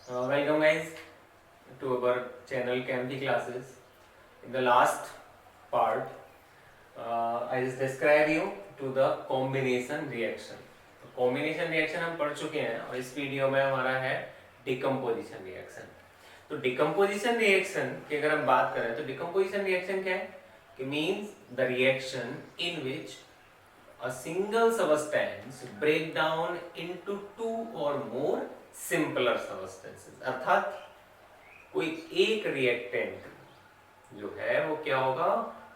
Welcome guys to our channel KMT classes. In the last part, I just describe you to the combination reaction. तो combination reaction हम पढ़ चुके हैं और इस वीडियो में हमारा है decomposition reaction. तो decomposition reaction की अगर हम बात करें तो decomposition reaction क्या है? कि means the reaction in which a single substance break down into two or more simpler substances. अर्थात कोई एक रिएक्टेंट जो है वो क्या होगा,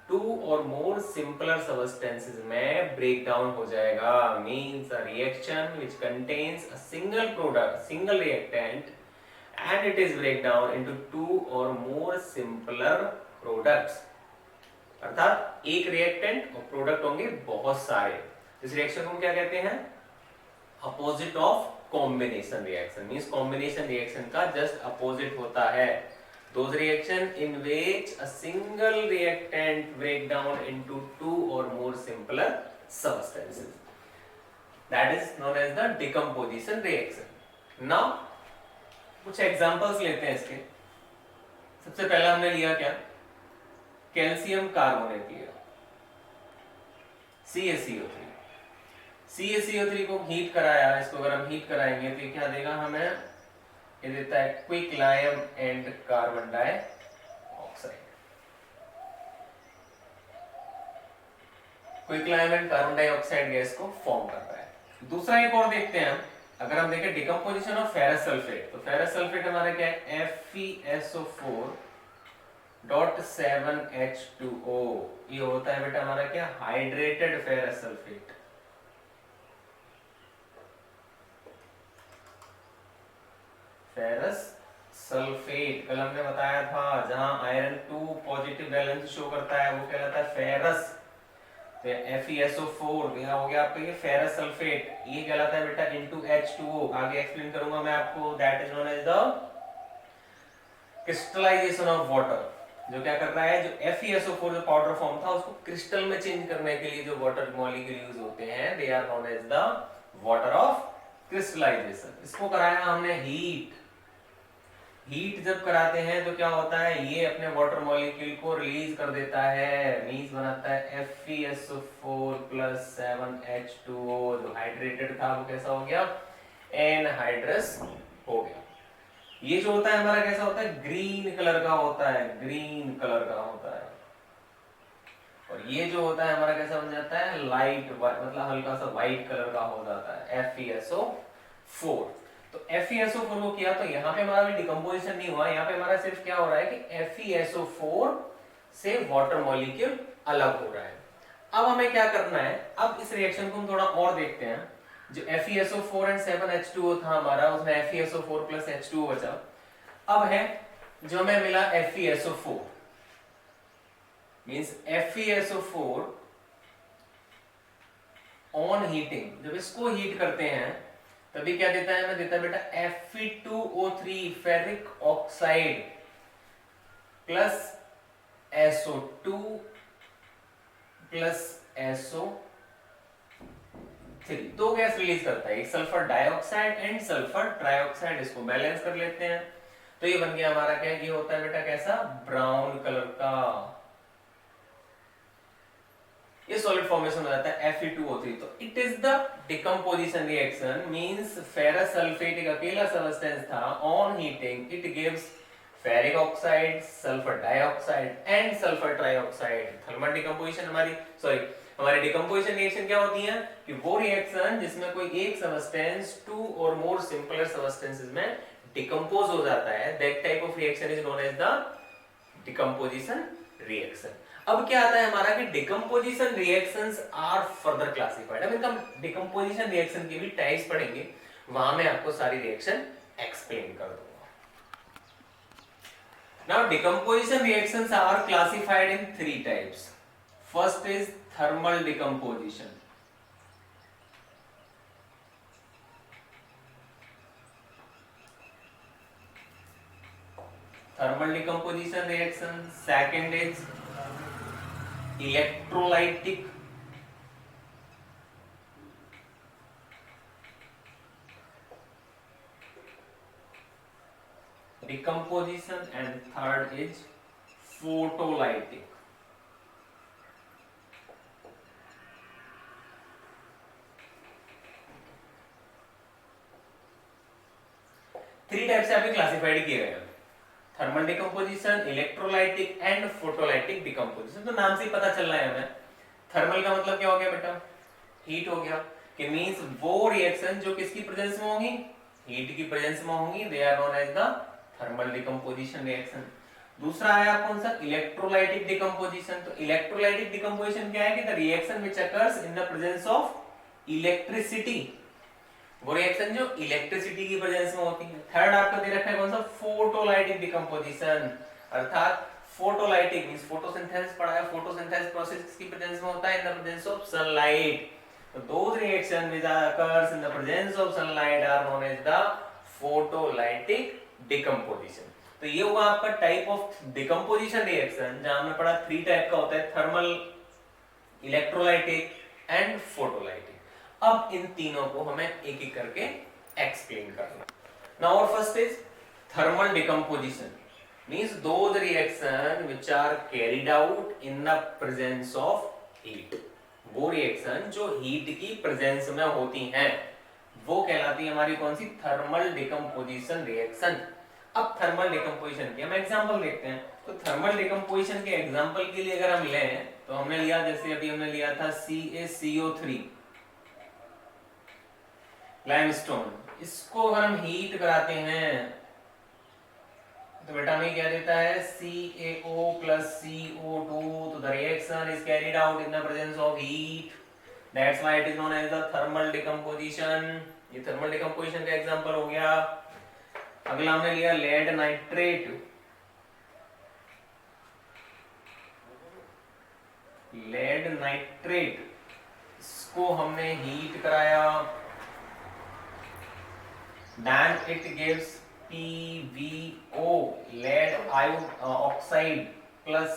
two or more simpler substances में ब्रेक डाउन हो जाएगा. Means a reaction which contains a single product, single reactant and it is break down into two or more simpler products. अर्थात एक रिएक्टेंट और प्रोडक्ट होंगे बहुत सारे. इस रिएक्शन को हम क्या कहते हैं? Opposite of combination reaction. Means combination reaction का जस्ट अपोजिट होता है. Those reaction in which a single reactant break down into two or more simpler substances. That is known as the decomposition reaction. Now, कुछ examples लेते हैं इसके. सबसे पहला हमने लिया क्या? कैल्शियम कार्बोनेट लिया, CaCO3. CaCO3 को हीट कराया. इसको अगर हम हीट कराएंगे तो ये क्या देगा हमें? ये देता है quicklime and carbon dioxide. Quicklime and carbon dioxide gas को फॉर्म करता है. दूसरा एक और देखते हैं हम. अगर हम देखें डिकम्पोजिशन ऑफ फेरस सल्फेट, तो फेरस सल्फेट हमारा क्या है? FeSO4.7H2O. ये होता है बेटा हमारा क्या? Hydrated ferrous sulphate. Ferrous sulphate कल हमने बताया था, जहां आयरन 2 पॉजिटिव बैलेंस शो करता है वो कहलाता है फेरस. तो FeSO4 यहां हो गया आपका ये फेरस सल्फेट. ये कहलाता है बेटा इनटू H2O. आगे एक्सप्लेन करूंगा मैं आपको. That is known as the crystallization of water. जो क्या कर रहा है, जो FeSO4 जो पाउडर फॉर्म था उसको क्रिस्टल में चेंज करने के लिए जो वाटर मॉलिक्यूल यूज होते हैं, they are known as the water of crystallization. इसको कराया हमने हीट. हीट जब कराते हैं तो क्या होता है, ये अपने वाटर मॉलिक्यूल को रिलीज कर देता है. मींस बनाता है FeSO4+7H2O. जो हाइड्रेटेड था वो कैसा हो गया? एनहाइड्रस हो गया. ये जो होता है हमारा कैसा होता है? ग्रीन कलर का होता है. ग्रीन कलर का होता है. और ये जो होता है हमारा कैसा बन जाता है? लाइट, मतलब हल्का सा व्हाइट कलर का हो जाता है. FeSO4. तो FeSO4 को किया तो यहाँ पे हमारा भी डिकम्पोजिशन नहीं हुआ. यहाँ पे हमारा सिर्फ क्या हो रहा है कि FeSO4 से वाटर मॉलिक्यूल अलग हो रहा है. अब हमें क्या करना है? अब इस रिएक्शन को हम थोड़ा और देखते हैं. जो FeSO4 एंड 7H2O था हमारा, उसमें FeSO4+H2O बचा. अब है जो हमें मिला FeSO4. Means FeSO4 on heating, जब इसको हीट करते हैं तभी क्या देता है? हमें देता है बेटा Fe2O3 ferric oxide plus SO2 plus SO3. दो गैस रिलीज करता है, एक sulphur dioxide and sulphur trioxide. इसको बैलेंस कर लेते हैं तो ये बन गया हमारा क्या? ये होता है बेटा कैसा? ब्राउन कलर का. ये सॉलिड फॉर्मेशन हो जाता है Fe2O3. तो it is the decomposition reaction. Means ferrous sulphate एक अकेला सब्सटेंस था. On heating it gives ferric oxide, sulphur dioxide and sulphur trioxide. Thermal decomposition हमारी डिकम्पोजिशन रिएक्शन क्या होती है कि वो रिएक्शन जिसमें कोई एक substance two or more simpler substances में डिकम्पोज हो जाता है, that type of reaction is known as the decomposition reaction. अब क्या आता है हमारा कि decomposition reactions are further classified. अब इनका डिकम्पोजिशन रिएक्शन की भी टाइप्स पढ़ेंगे, वहां मैं आपको सारी रिएक्शन एक्सप्लेन कर दूंगा. Now decomposition reactions are classified in 3 types. First is thermal decomposition. Thermal decomposition reaction. Second is electrolytic decomposition and third is photolytic. Three type से आपके क्लासिफाइड किए गए हैं, thermal decomposition, electrolytic and photolytic decomposition. तो नाम से ही पता चल रहा है हमें, थर्मल का मतलब क्या हो गया बेटा, हीट हो गया, कि मींस वो रिएक्शन जो किसकी प्रेजेंस में होंगी, हीट की प्रेजेंस में होंगी, they are known as the thermal decomposition reaction. दूसरा आया कौन सा, इलेक्ट्रोलाइटिक डिकम्पोजिशन। तो इलेक्ट्रोलाइटिक डिकम्पोजिशन क्या है कि the reaction which occurs in the presence of electricity, वो रिएक्शन जो इलेक्ट्रिसिटी की प्रेजेंस में होती है। थर्ड आपका दे रखा है कौन सा, फोटोलाइटिक डिकम्पोजिशन, अर्थात फोटोलाइटिक मींस फोटोसिंथेसिस पढ़ा है, फोटोसिंथेसिस प्रोसेस किसकी प्रेजेंस में होता है, इन the presence of sunlight. So those reaction which occurs in the presence of sunlight are known as the photolytic decomposition. तो ये हुआ आपका टाइप ऑफ डिकम्पोजिशन रिएक्शन, जहां हमने पढ़ा थ्री टाइप का होता है, थर्मल, इलेक्ट्रोलाइटिक एंड फोटोलाइटिक। अब इन तीनों को हमें एक एक करके एक्सप्लेन करना। नाउ और first is thermal decomposition, means those reaction which are carried out in the presence of heat. वो रिएक्शन जो हीट की प्रेजेंस में होती हैं वो कहलाती है हमारी कौन सी, थर्मल डिकम्पोजिशन रिएक्शन। अब थर्मल डिकम्पोजिशन के हम एग्जांपल देखते हैं। तो थर्मल डिकम्पोजिशन के एग्जांपल के लिए अगर हम लें तो हमने लिया, जैसे अभी हमने लिया था CaCO3 लाइमस्टोन, इसको अगर हम हीट कराते हैं तो बेटा हमें क्या देता है, CaO plus CO2। तो the reaction is carried out in the presence of heat, that's why it is known as the thermal decomposition। ये thermal decomposition का एग्जांपल हो गया। अगला हमने लिया लेड नाइट्रेट, लेड नाइट्रेट, इसको हमने हीट कराया, then it gives PVO lead oxide plus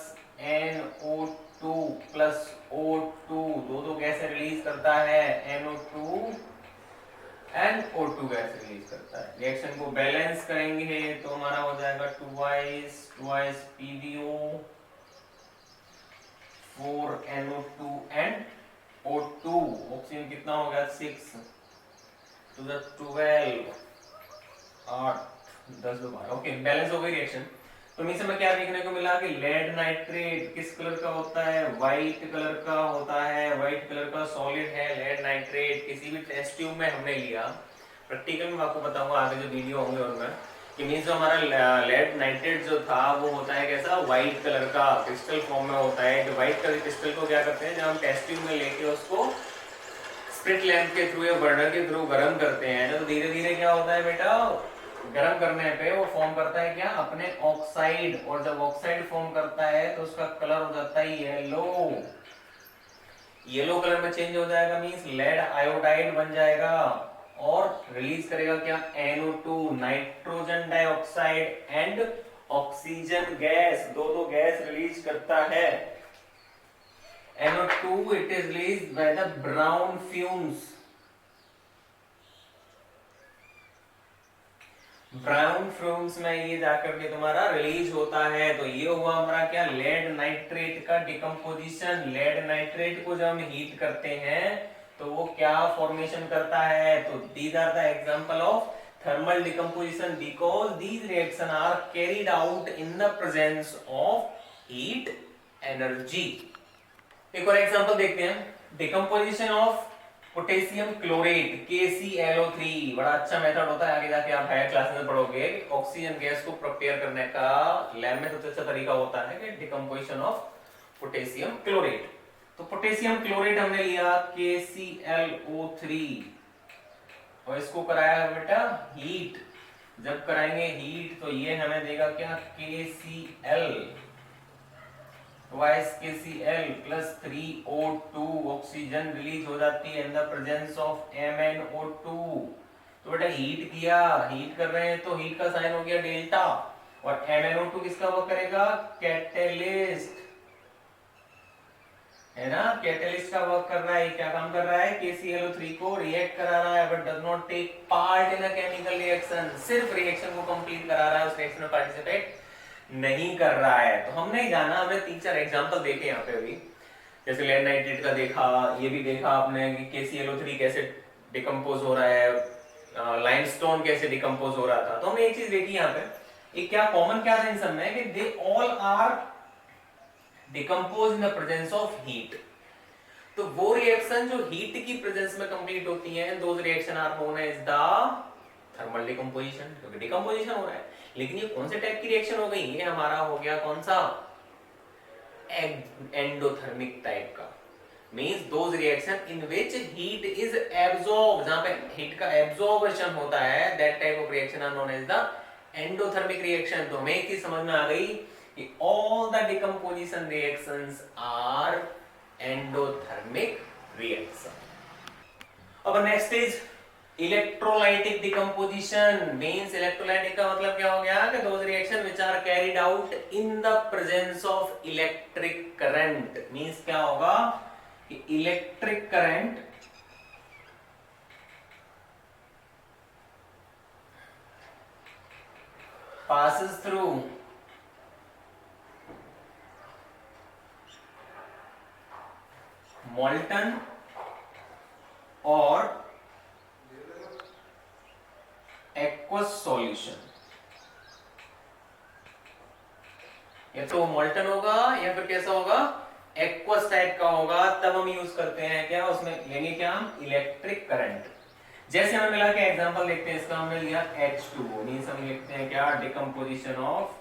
NO2 plus O2, दो गैस रिलीज करता है, NO2 and O2 gas release करता है। रिएक्शन को बैलेंस करेंगे तो हमारा हो जाएगा twice PVO 4 NO2 and O2, oxygen कितना हो गया 6 to the 12 8 10 12, ओके बैलेंस हो गई रिएक्शन। तो मींस हमें क्या देखने को मिला कि लेड नाइट्रेट किस कलर का होता है, व्हाइट कलर का होता है, व्हाइट कलर का सॉलिड है लेड नाइट्रेट। किसी भी टेस्ट ट्यूब में हमने लिया, प्रैक्टिकल में आपको बताऊंगा आगे जो वीडियो होंगे उनमें, कि मींस जो हमारा लेड नाइट्रेट जो था वो होता है कैसा, व्हाइट कलर का क्रिस्टल फॉर्म में होता है। जो व्हाइट कलर क्रिस्टल को क्या करते हैं, जब हम टेस्ट ट्यूब में लेके उसको स्प्लिट लैंप के थ्रू या बर्नर के थ्रू गर्म करते हैं, तो धीरे धीरे क्या होता है बेटा, गर्म करने पे वो फॉर्म करता है क्या, अपने ऑक्साइड, और जब ऑक्साइड फॉर्म करता है तो उसका कलर हो जाता है येलो, येलो कलर में चेंज हो जाएगा, मींस लेड आयोडाइड बन जाएगा, और रिलीज करेगा क्या, NO2 nitrogen dioxide and oxygen gas, दो गैस रिलीज करता है। NO2 it is released by the brown fumes, brown fumes में ये जाकर के तुम्हारा रिलीज होता है। तो ये हुआ हमारा क्या, लेड नाइट्रेट का डिकम्पोजिशन। लेड नाइट्रेट को जब हम हीट करते हैं तो वो क्या फॉर्मेशन करता है, तो these are the example of thermal decomposition because these reaction are carried out in the presence of heat energy. एक और एग्जांपल देखते हैं, decomposition of potassium chlorate KClO3, बड़ा अच्छा मेथड होता है, आगे जाके आप हायर क्लासेस में पढ़ोगे। ऑक्सीजन गैस को प्रिपेयर करने का लैब में सबसे अच्छा तरीका होता है कि डिकम्पोजिशन ऑफ पोटेशियम क्लोरेट। तो पोटेशियम क्लोरेट हमने लिया KClO3 और इसको कराया है बेटा हीट। जब कराएंगे हीट तो ये हमें देगा क्या, KCl twice KCl plus 3O2, oxygen release हो जाती है इन द प्रेजेंस ऑफ MnO2। तो बेटा हीट किया, हीट कर रहे हैं तो हीट का साइन हो गया डेल्टा, और MnO2 किसका वर्क करेगा, कैटलिस्ट। है ना, कैटलिस्ट का वर्क कर रहा है, क्या काम कर रहा है, KClO3 को रिएक्ट करा रहा है but does not take part in a chemical reaction, सिर्फ रिएक्शन को कंप्लीट करा रहा है, उस रिएक्शन में पार्टिसिपेट नहीं कर रहा है। तो हमने जाना, हमने 3-4 एग्जांपल देखे यहाँ पे अभी, जैसे लेड नाइट्रेट का देखा, ये भी देखा आपने कि KClO3 कैसे डिकम्पोज हो रहा है, लाइमस्टोन कैसे डिकम्पोज हो रहा था। तो हमने एक चीज देखी यहाँ पे, एक क्या कॉमन क्या था इन सब में, कि they all are decompose in the presence of heat. तो वो रिएक्शन जो हीट की प्रेजेंस में कंप्लीट होती है, those reaction are known as the thermal decomposition, क्योंकि डिकम्पोजिशन हो रहा है। लेकिन ये कौन से टाइप की रिएक्शन हो गई, ये हमारा हो गया कौन सा, एंडोथर्मिक टाइप का, means those reaction in which heat is absorb, जहां पे हीट का एब्सॉर्प्शन होता है, that type of reaction are known as the endothermic reaction. तो हमें एक चीज समझ में आ गई कि all the decomposition reactions are endothermic reaction. अब next is electrolytic decomposition, means electrolytic का मतलब क्या हो गया कि those reaction which are carried out in the presence of electric current, means क्या होगा कि electric current passes through molten or aqueous solution। या तो मॉल्टन होगा या फिर कैसा होगा, एक्वस टाइप का होगा, तब हम यूज करते हैं क्या, उसमें लेंगे क्या हम, इलेक्ट्रिक करंट। जैसे हमें मिला क्या एग्जांपल देखते हैं इसका, हमने लिया H2O, मींस हम लिखते हैं क्या, decomposition of,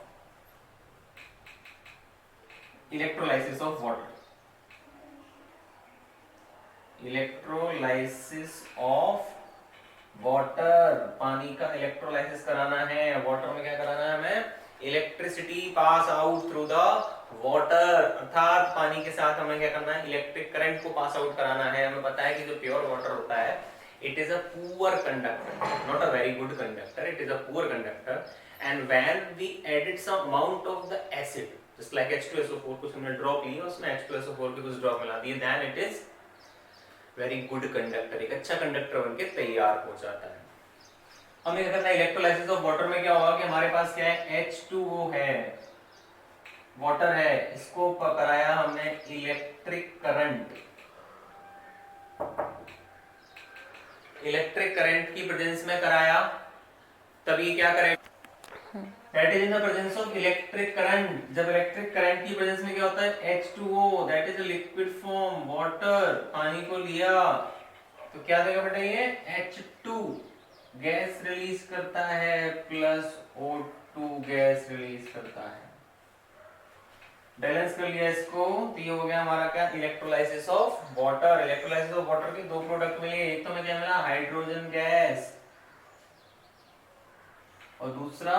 electrolysis of water, electrolysis of water, पानी का इलेक्ट्रोलाइसिस कराना है, वाटर में क्या कराना है हमें, electricity pass out through the water, अर्थात पानी के साथ हमें क्या करना है, इलेक्ट्रिक करंट को पास आउट कराना है। हमें पता है कि जो प्योर वाटर होता है, it is a poor conductor, not a very good conductor, it is a poor conductor, and when we added some amount of the acid, just like H2SO4, कुछ हमने ड्रॉप लिया, उसमें H2SO4 के कुछ drop मिला दिए, then it is very good conductor, एक अच्छा कंडक्टर बनके तैयार हो जाता है। हमें क्या करना है, इलेक्ट्रोलाइसिस ऑफ वाटर में क्या होगा कि हमारे पास क्या है, H2O है, वाटर है, इसको कराया हमने इलेक्ट्रिक करंट, इलेक्ट्रिक करंट की प्रेजेंस में कराया, तभी क्या करें, that is in the presence of electric current. जब इलेक्ट्रिक करंट की प्रेजेंस में क्या होता है, H2O, that is a liquid form, water, पानी को लिया तो क्या देगा बेटा, ये H2 गैस रिलीज करता है प्लस O2 गैस रिलीज करता है, बैलेंस कर लिया इसको, तो ये हो गया हमारा क्या, electrolysis of water. Electrolysis of water के दो प्रोडक्ट मिले, एक तो हमें क्या मिला, हाइड्रोजन गैस, और दूसरा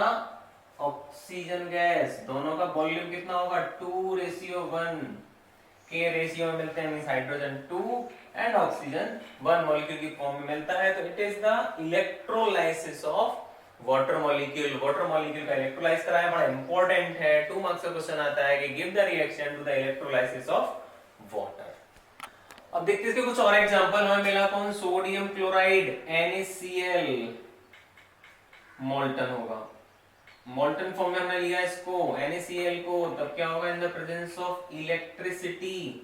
ऑक्सीजन गैस। दोनों का वॉल्यूम कितना होगा, 2:1 के रेशियो में मिलते हैं, means hydrogen 2 and oxygen 1 molecule की फॉर्म में मिलता है। तो it is the electrolysis of water molecule. Water molecule का इलेक्ट्रोलाइज कराया, बड़ा इंपॉर्टेंट है, 2 मार्क्स का क्वेश्चन आता है कि give the reaction to the electrolysis of water. अब देखते हैं इसके कुछ और एग्जांपल। हमें मिला कौन, सोडियम क्लोराइड NaCl, मॉल्टन होगा, मॉल्टन फॉर्म में हमने लिया इसको NaCl को, तब क्या होगा, इन द प्रेजेंस ऑफ इलेक्ट्रिसिटी,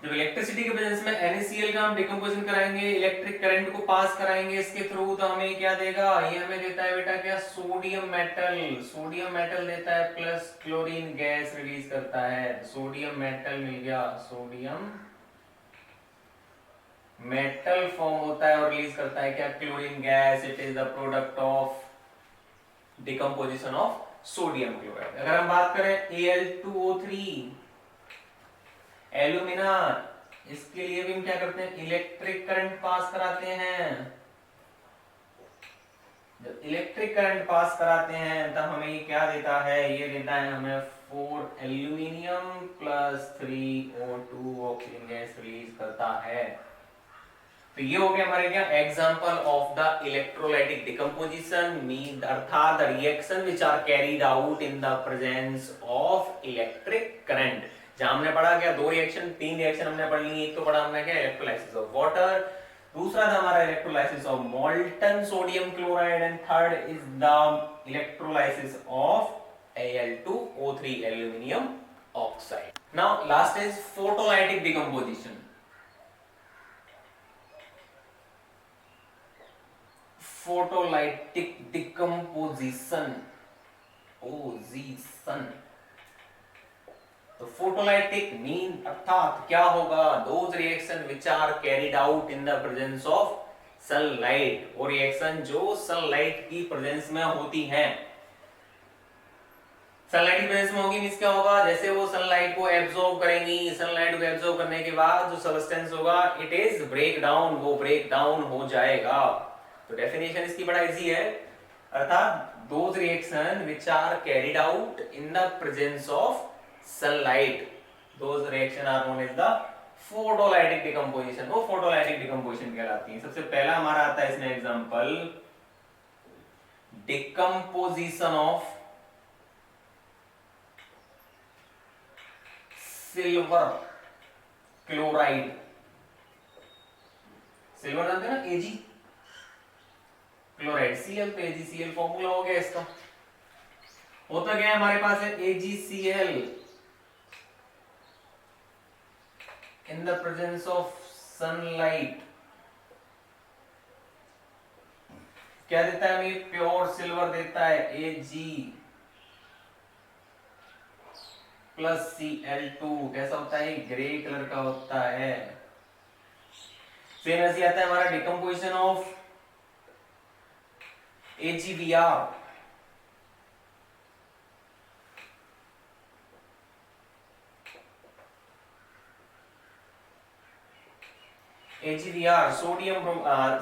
जब इलेक्ट्रिसिटी के प्रेजेंस में NaCl का हम डिकम्पोजिशन कराएंगे, इलेक्ट्रिक करंट को पास कराएंगे इसके थ्रू, तो हमें क्या देगा, ये हमें देता है बेटा क्या, सोडियम मेटल, सोडियम मेटल देता है प्लस क्लोरीन गैस रिलीज करता है, सोडियम मेटल मिल गया, सोडियम मेटल फॉर्म होता है और रिलीज करता है क्या, chlorine gas. It is the product of decomposition of sodium chloride. अगर हम बात करें Al2O3, एल्यूमिना, इसके लिए भी हम क्या करते हैं, इलेक्ट्रिक करंट पास कराते हैं। जब इलेक्ट्रिक करंट पास कराते हैं तब हमें ये क्या देता है, ये देता है हमें 4 aluminium plus 3 O2 oxygen gas release करता है। तो ये हो गया हमारे क्या example of the electrolytic decomposition mean अर्थात the reaction which are carried out in the presence of electric current. जहां हमने पढ़ा क्या दो रिएक्शन तीन रिएक्शन हमने पढ़ ली। एक तो पढ़ा हमने क्या इलेक्ट्रोलाइसिस ऑफ वाटर, दूसरा था हमारा electrolysis of molten sodium chloride and third is the electrolysis of Al2O3 aluminum oxide. Now last is photolytic decomposition. Photolytic decomposition, OZ-सन। तो photolytic mean अर्थात क्या होगा those reaction which are carried out in the presence of sunlight, वो reaction जो sunlight की presence में होती हैं। सनलाइट की प्रेजेंस में होगी मींस क्या होगा, जैसे वो सनलाइट को एब्जॉर्ब करेंगी, सनलाइट को एब्जॉर्ब करने के बाद जो सब्सटेंस होगा इट इज ब्रेक डाउन, वो ब्रेक डाउन हो जाएगा। तो डेफिनेशन इसकी बड़ा इजी है, अर्थात those reaction which are carried out in the presence of sunlight, those reaction are known as the photolytic decomposition. वो फोटोलाइटिक डिकम्पोजिशन कहलाती है। सबसे पहला हमारा आता है इसमें example decomposition of silver chloride. Silver जानते हैं ना, Ag क्लोराइड, Cl पे AgCl फॉर्मूला हो गया इसका। होता क्या है हमारे पास है AgCl in the presence of sunlight क्या देता है हमें, प्योर सिल्वर देता है Ag प्लस Cl2। कैसा होता है, ग्रे कलर का होता है। सेम ऐसे आता है हमारा decomposition of AgBr, AgBr sodium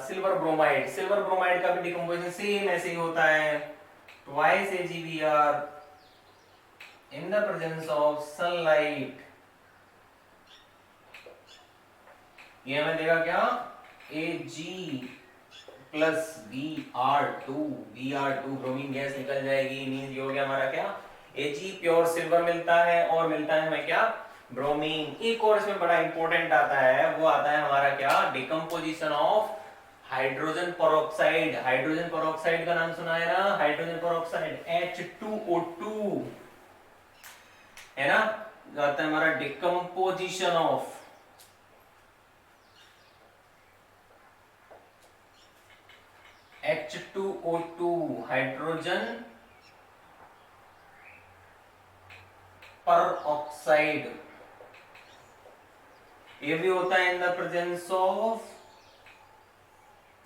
silver bromide. Silver bromide का भी डिकम्पोजिशन सेम ऐसे ही होता है, twice AgBr in the presence of sunlight। ये हमें देगा क्या, Ag plus Br2 bromine gas निकल जाएगी। मींस ये हो गया हमारा क्या, Ag प्योर सिल्वर मिलता है और मिलता है हमें क्या, ब्रोमीन। एक और इसमें बड़ा इंपॉर्टेंट आता है, वो आता है हमारा क्या, decomposition of hydrogen peroxide. Hydrogen peroxide का नाम सुना है ना, हाइड्रोजन पेरोक्साइड H2O2 है ना। आता है हमारा decomposition of H2O2 hydrogen peroxide. ये भी होता है इन the presence of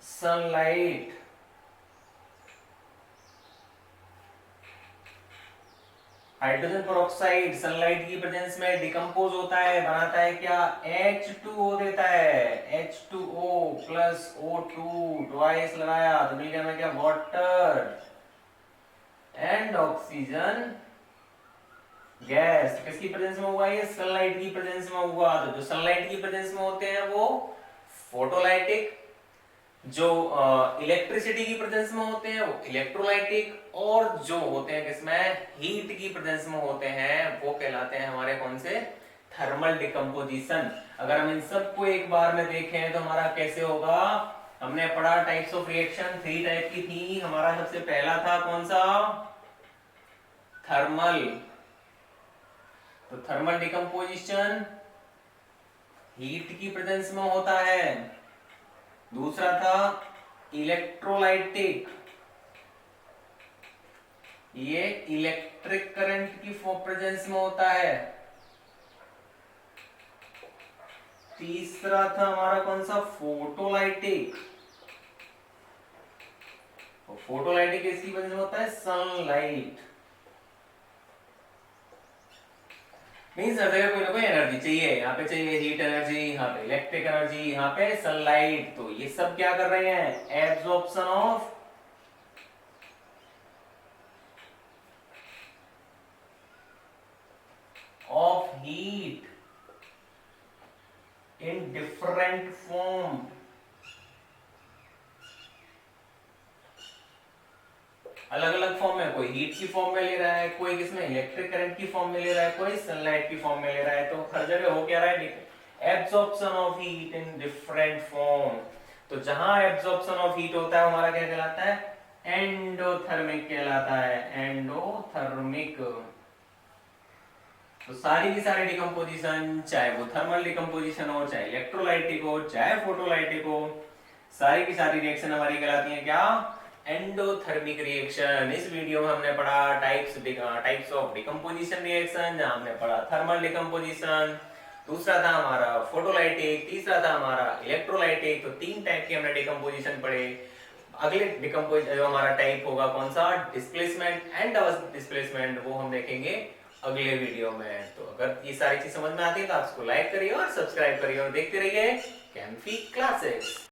sunlight. Hydrogen peroxide sunlight की प्रेजेंस में डिकम्पोज होता है, बनाता है क्या, H2O देता है, H2O प्लस O2 ट्वाइस लगाया तो मिल गया हमें क्या, वाटर एंड ऑक्सीजन गैस। किसकी प्रेजेंस में हुआ, ये सनलाइट की प्रेजेंस में हुआ। तो जो सनलाइट की प्रेजेंस में होते हैं वो फोटोलाइटिक, जो इलेक्ट्रिसिटी की प्रेजेंस में होते हैं वो इलेक्ट्रोलाइटिक, और जो होते हैं किसमें, हीट की प्रेजेंस में होते हैं वो कहलाते हैं हमारे कौन से, थर्मल डिकम्पोजिशन। अगर हम इन सबको एक बार में देखें तो हमारा कैसे होगा, हमने पढ़ा टाइप्स ऑफ रिएक्शन, 3 टाइप की थी। हमारा सबसे पहला था कौन सा, थर्मल। तो थर्मल डिकम्पोजिशन हीट की प्रेजेंस में होता है। दूसरा था इलेक्ट्रोलाइटिक, ये इलेक्ट्रिक करंट की प्रेजेंस में होता है। तीसरा था हमारा कौन सा, फोटोलाइटिक। फोटोलाइटिक इसकी वजह से होता है सनलाइट। मींस हर जगह कोई ना कोई एनर्जी चाहिए, यहाँ पे चाहिए हीट एनर्जी, यहाँ पे इलेक्ट्रिक एनर्जी, यहाँ पे सनलाइट। तो ये सब क्या कर रहे हैं, absorption of heat in different form अलग अलग फॉर्म में, कोई हीट की फॉर्म में ले रहा है, कोई किसमें इलेक्ट्रिक करंट की फॉर्म में ले रहा है, कोई सनलाइट की फॉर्म में ले रहा है। तो हर जगह हो क्या रहा है, absorption of heat in different form. तो जहां एब्जॉर्प्शन ऑफ हीट होता है हमारा क्या कहलाता है, एंडोथर्मिक कहलाता है, एंडोथर्मिक। तो सारी की सारी डिकम्पोजिशन, चाहे वो थर्मल डिकम्पोजिशन हो, चाहे इलेक्ट्रोलाइटिक हो, चाहे फोटोलाइटिक हो, सारी की सारी रिएक्शन हमारी कहलाती है क्या, एंडोथर्मिक रिएक्शन। इस वीडियो में हमने पढ़ा टाइप्स ऑफ डिकम्पोजिशन रिएक्शन, जहां हमने पढ़ा थर्मल डिकम्पोजिशन, दूसरा था हमारा फोटोलाइटिक, तीसरा था हमारा इलेक्ट्रोलाइटिक। तो 3 टाइप के हमने डिकम्पोजिशन पढ़े। अगले डिकम्पोज जो हमारा टाइप होगा कौन सा, डिस्प्लेसमेंट एंड डिस्प्लेसमेंट, वो हम देखेंगे अगले वीडियो में। तो अगर ये सारी चीज समझ में आती है तो आप इसको लाइक करिए और सब्सक्राइब करिए और देखते रहिए कैम्फी क्लासेस।